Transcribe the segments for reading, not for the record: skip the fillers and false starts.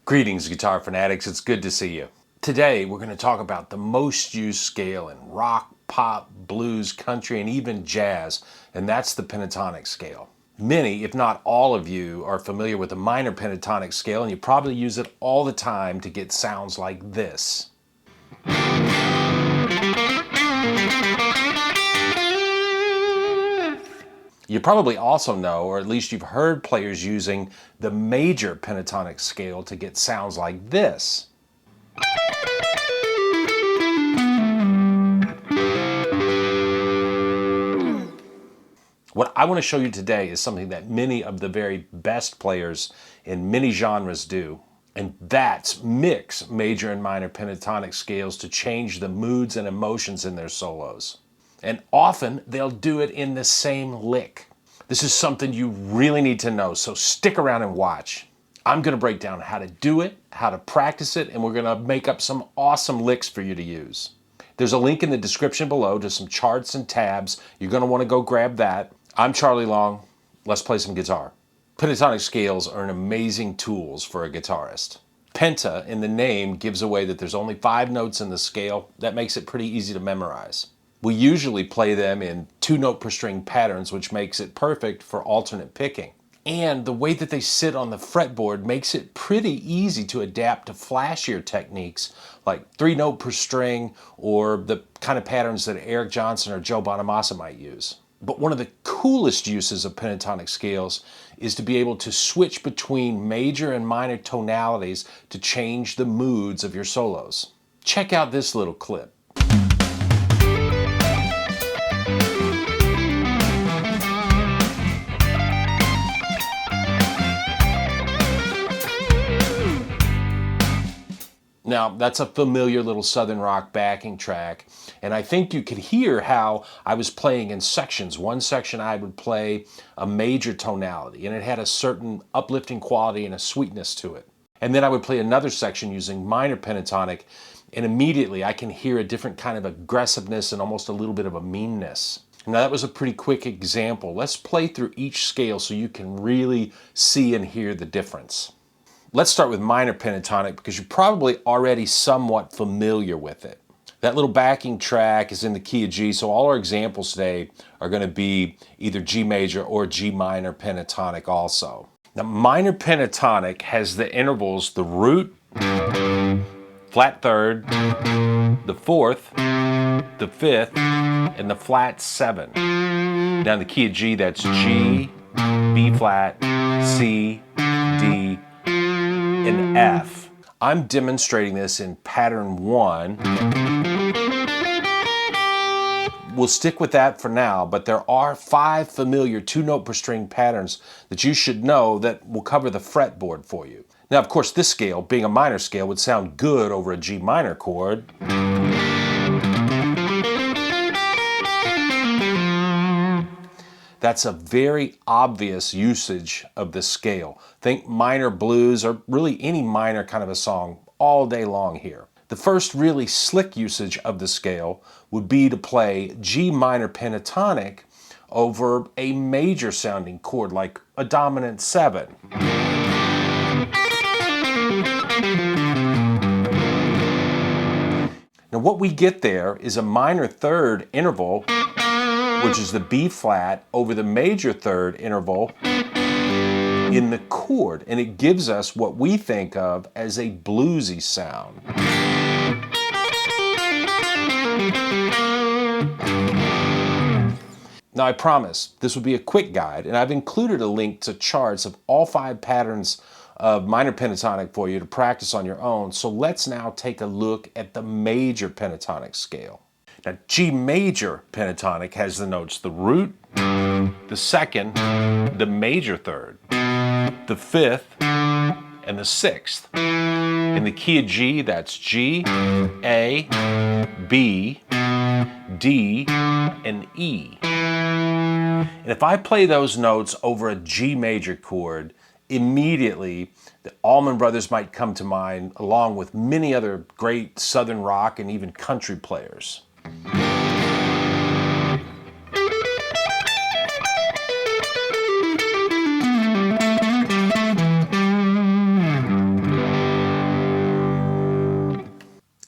Greetings, guitar fanatics. It's good to see you. Today, we're going to talk about the most used scale in rock, pop, blues, country, and even jazz, and that's the pentatonic scale. Many, if not all of you, are familiar with the minor pentatonic scale, and you probably use it all the time to get sounds like this. You probably also know, or at least you've heard players using the major pentatonic scale to get sounds like this. What I want to show you today is something that many of the very best players in many genres do, and that's mix major and minor pentatonic scales to change the moods and emotions in their solos. And often they'll do it in the same lick. This is something you really need to know, so stick around and watch. I'm going to break down how to do it, how to practice it, and we're going to make up some awesome licks for you to use. There's a link in the description below to some charts and tabs. You're going to want to go grab that. I'm Charlie Long. Let's play some guitar. Pentatonic scales are an amazing tools for a guitarist. Penta in the name gives away that there's only 5 notes in the scale. That makes it pretty easy to memorize. We usually play them in 2-note per string patterns, which makes it perfect for alternate picking. And the way that they sit on the fretboard makes it pretty easy to adapt to flashier techniques like 3-note per string or the kind of patterns that Eric Johnson or Joe Bonamassa might use. But one of the coolest uses of pentatonic scales is to be able to switch between major and minor tonalities to change the moods of your solos. Check out this little clip. Now, that's a familiar little Southern rock backing track, and I think you could hear how I was playing in sections. One section I would play a major tonality, and it had a certain uplifting quality and a sweetness to it. And then I would play another section using minor pentatonic, and immediately I can hear a different kind of aggressiveness and almost a little bit of a meanness. Now, that was a pretty quick example. Let's play through each scale so you can really see and hear the difference. Let's start with minor pentatonic because you're probably already somewhat familiar with it. That little backing track is in the key of G, so all our examples today are going to be either G major or G minor pentatonic also. Now, minor pentatonic has the intervals the root, flat third, the fourth, the fifth, and the flat 7. Now in the key of G, that's G, B flat, C, D, and F. I'm demonstrating this in pattern 1. We'll stick with that for now, but there are 5 familiar 2-note per string patterns that you should know that will cover the fretboard for you. Now, of course, this scale, being a minor scale, would sound good over a G minor chord. That's a very obvious usage of the scale. Think minor blues or really any minor kind of a song all day long here. The first really slick usage of the scale would be to play G minor pentatonic over a major sounding chord like a dominant 7. Now what we get there is a minor third interval, which is the B flat over the major third interval in the chord, and it gives us what we think of as a bluesy sound. Now I promise this will be a quick guide, and I've included a link to charts of all 5 patterns of minor pentatonic for you to practice on your own. So let's now take a look at the major pentatonic scale. Now, G major pentatonic has the notes the root, the second, the major third, the fifth, and the 6th. In the key of G, that's G, A, B, D, and E. And if I play those notes over a G major chord, immediately the Allman Brothers might come to mind, along with many other great Southern rock and even country players.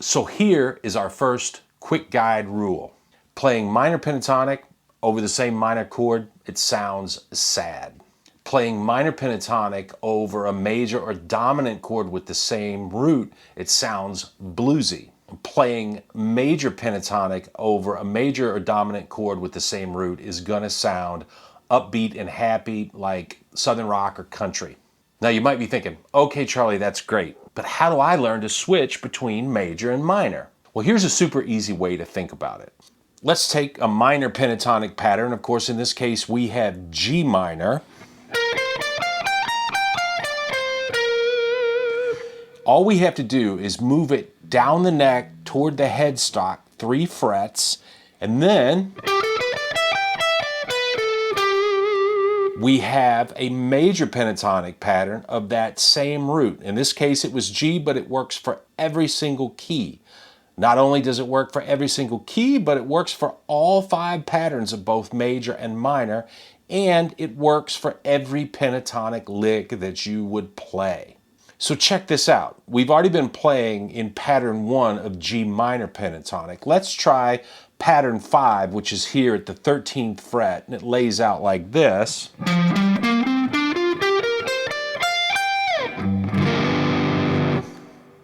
So here is our first quick guide rule. Playing minor pentatonic over the same minor chord, it sounds sad. Playing minor pentatonic over a major or dominant chord with the same root, it sounds bluesy. Playing major pentatonic over a major or dominant chord with the same root is gonna sound upbeat and happy like Southern rock or country. Now you might be thinking, okay Charlie, that's great, but how do I learn to switch between major and minor? Well, here's a super easy way to think about it. Let's take a minor pentatonic pattern. Of course, in this case, we have G minor. All we have to do is move it down the neck toward the headstock 3 frets, and then we have a major pentatonic pattern of that same root. In this case, it was G, but it works for every single key. Not only does it work for every single key, but it works for all 5 patterns of both major and minor, and it works for every pentatonic lick that you would play. So check this out. We've already been playing in pattern 1 of G minor pentatonic. Let's try pattern 5, which is here at the 13th fret, and it lays out like this.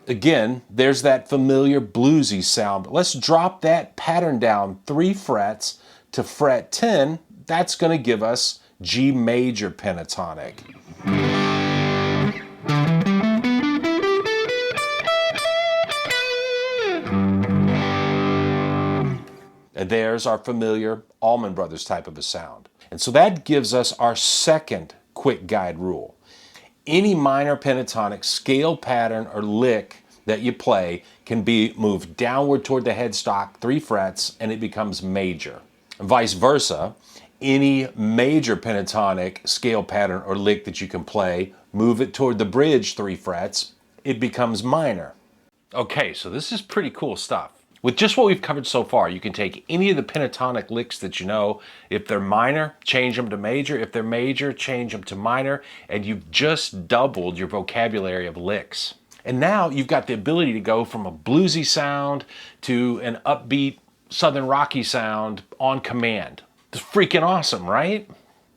Again, there's that familiar bluesy sound, but let's drop that pattern down 3 frets to fret 10. That's going to give us G major pentatonic. And there's our familiar Allman Brothers type of a sound. And so that gives us our second quick guide rule. Any minor pentatonic scale pattern or lick that you play can be moved downward toward the headstock 3 frets and it becomes major. And vice versa, any major pentatonic scale pattern or lick that you can play, move it toward the bridge 3 frets, it becomes minor. Okay, so this is pretty cool stuff. With just what we've covered so far, you can take any of the pentatonic licks that you know. If they're minor, change them to major. If they're major, change them to minor. And you've just doubled your vocabulary of licks. And now you've got the ability to go from a bluesy sound to an upbeat Southern rocky sound on command. It's freaking awesome, right?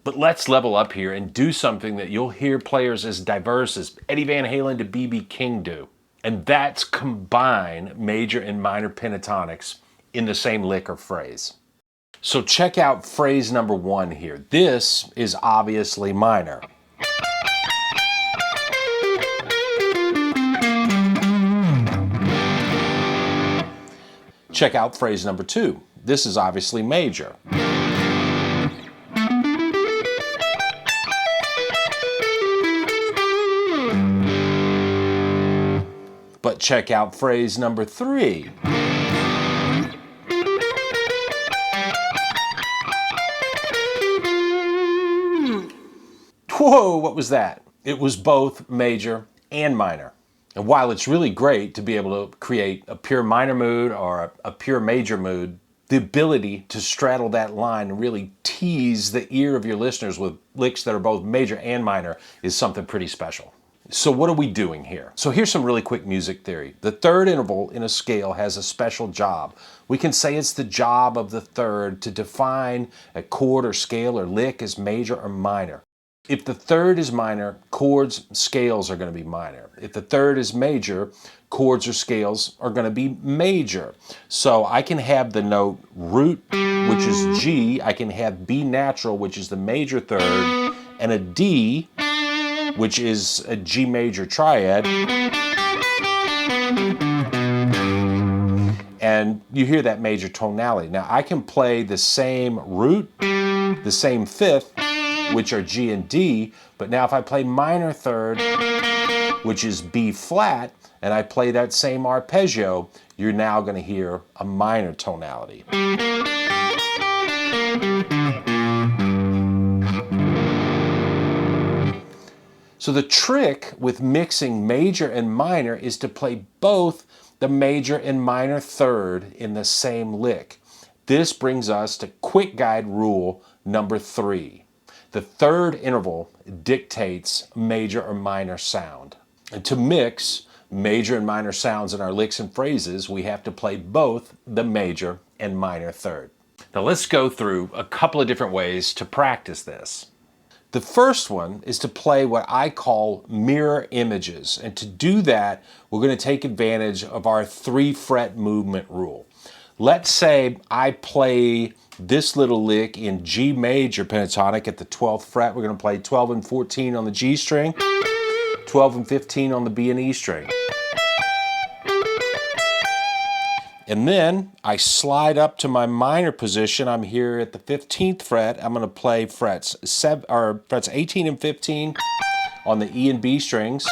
But let's level up here and do something that you'll hear players as diverse as Eddie Van Halen to B.B. King do. And that's combine major and minor pentatonics in the same lick or phrase. So check out phrase number 1 here. This is obviously minor. Check out phrase number 2. This is obviously major. But check out phrase number 3. Whoa, what was that? It was both major and minor. And while it's really great to be able to create a pure minor mood or a pure major mood, the ability to straddle that line and really tease the ear of your listeners with licks that are both major and minor is something pretty special. So what are we doing here? So here's some really quick music theory. The third interval in a scale has a special job. We can say it's the job of the third to define a chord or scale or lick as major or minor. If the third is minor, chords, scales are going to be minor. If the third is major, chords or scales are going to be major. So I can have the note root, which is G. I can have B natural, which is the major third, and a D, which is a G major triad. And you hear that major tonality. Now I can play the same root, the same fifth, which are G and D, but now if I play minor third, which is B flat, and I play that same arpeggio, you're now going to hear a minor tonality. So the trick with mixing major and minor is to play both the major and minor third in the same lick. This brings us to quick guide rule number 3. The third interval dictates major or minor sound. And to mix major and minor sounds in our licks and phrases, we have to play both the major and minor third. Now let's go through a couple of different ways to practice this. The first one is to play what I call mirror images. And to do that, we're going to take advantage of our 3-fret movement rule. Let's say I play this little lick in G major pentatonic at the 12th fret. We're going to play 12 and 14 on the G string, 12 and 15 on the B and E string. And then I slide up to my minor position. I'm here at the 15th fret. I'm going to play frets 18 and 15 on the E and B strings,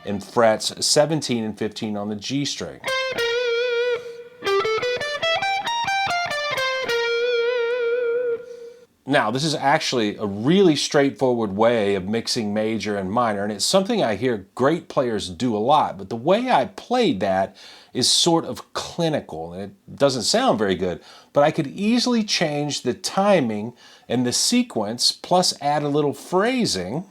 and frets 17 and 15 on the G string. Now, this is actually a really straightforward way of mixing major and minor, and it's something I hear great players do a lot, but the way I played that is sort of clinical, and it doesn't sound very good, but I could easily change the timing and the sequence, plus add a little phrasing.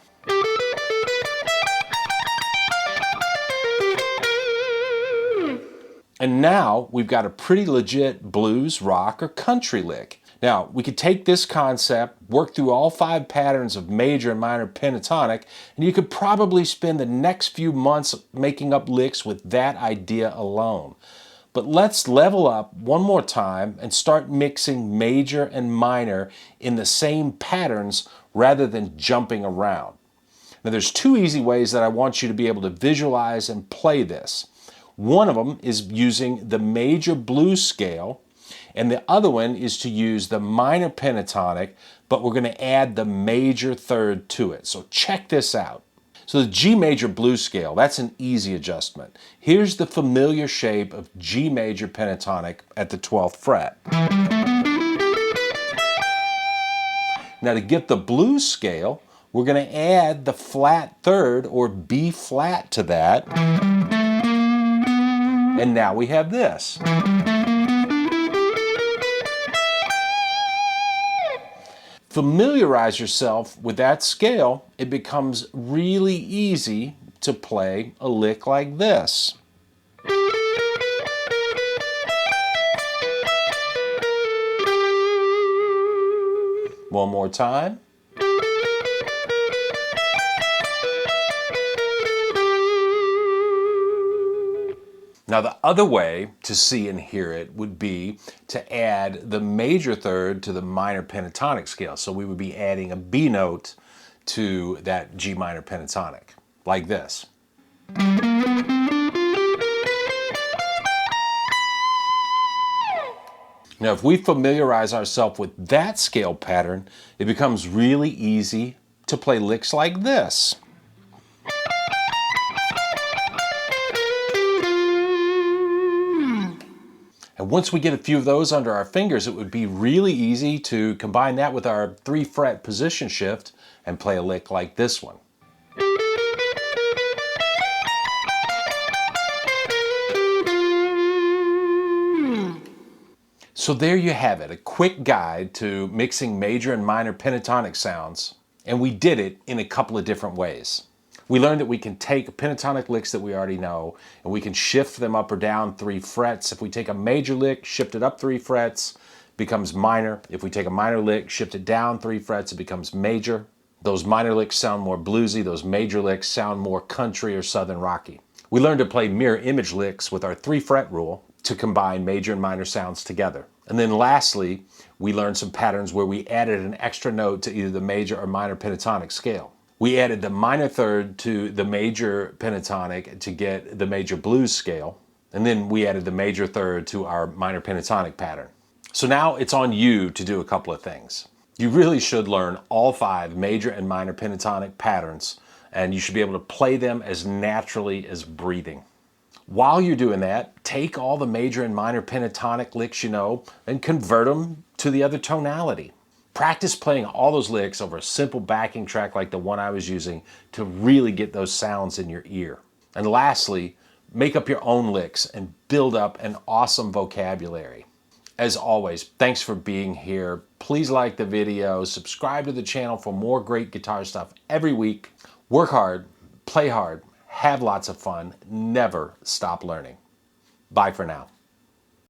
And now we've got a pretty legit blues, rock, or country lick. Now, we could take this concept, work through all 5 patterns of major and minor pentatonic, and you could probably spend the next few months making up licks with that idea alone. But let's level up one more time and start mixing major and minor in the same patterns rather than jumping around. Now, there's 2 easy ways that I want you to be able to visualize and play this. One of them is using the major blues scale, and the other one is to use the minor pentatonic, but we're going to add the major third to it. So check this out. So the G major blues scale, that's an easy adjustment. Here's the familiar shape of G major pentatonic at the 12th fret. Now to get the blues scale, we're going to add the flat third or B flat to that. And now we have this. Familiarize yourself with that scale, it becomes really easy to play a lick like this. One more time. Now the other way to see and hear it would be to add the major third to the minor pentatonic scale. So we would be adding a B note to that G minor pentatonic, like this. Now if we familiarize ourselves with that scale pattern, it becomes really easy to play licks like this. And once we get a few of those under our fingers, it would be really easy to combine that with our 3-fret position shift and play a lick like this one. So there you have it, a quick guide to mixing major and minor pentatonic sounds, and we did it in a couple of different ways. We learned that we can take pentatonic licks that we already know, and we can shift them up or down 3 frets. If we take a major lick, shift it up 3 frets, it becomes minor. If we take a minor lick, shift it down 3 frets, it becomes major. Those minor licks sound more bluesy, those major licks sound more country or southern rocky. We learned to play mirror image licks with our 3-fret rule to combine major and minor sounds together. And then lastly, we learned some patterns where we added an extra note to either the major or minor pentatonic scale. We added the minor third to the major pentatonic to get the major blues scale, and then we added the major third to our minor pentatonic pattern. So now it's on you to do a couple of things. You really should learn all 5 major and minor pentatonic patterns, and you should be able to play them as naturally as breathing. While you're doing that, take all the major and minor pentatonic licks you know and convert them to the other tonality. Practice playing all those licks over a simple backing track like the one I was using to really get those sounds in your ear. And lastly, make up your own licks and build up an awesome vocabulary. As always, thanks for being here. Please like the video, subscribe to the channel for more great guitar stuff every week. Work hard, play hard, have lots of fun, never stop learning. Bye for now.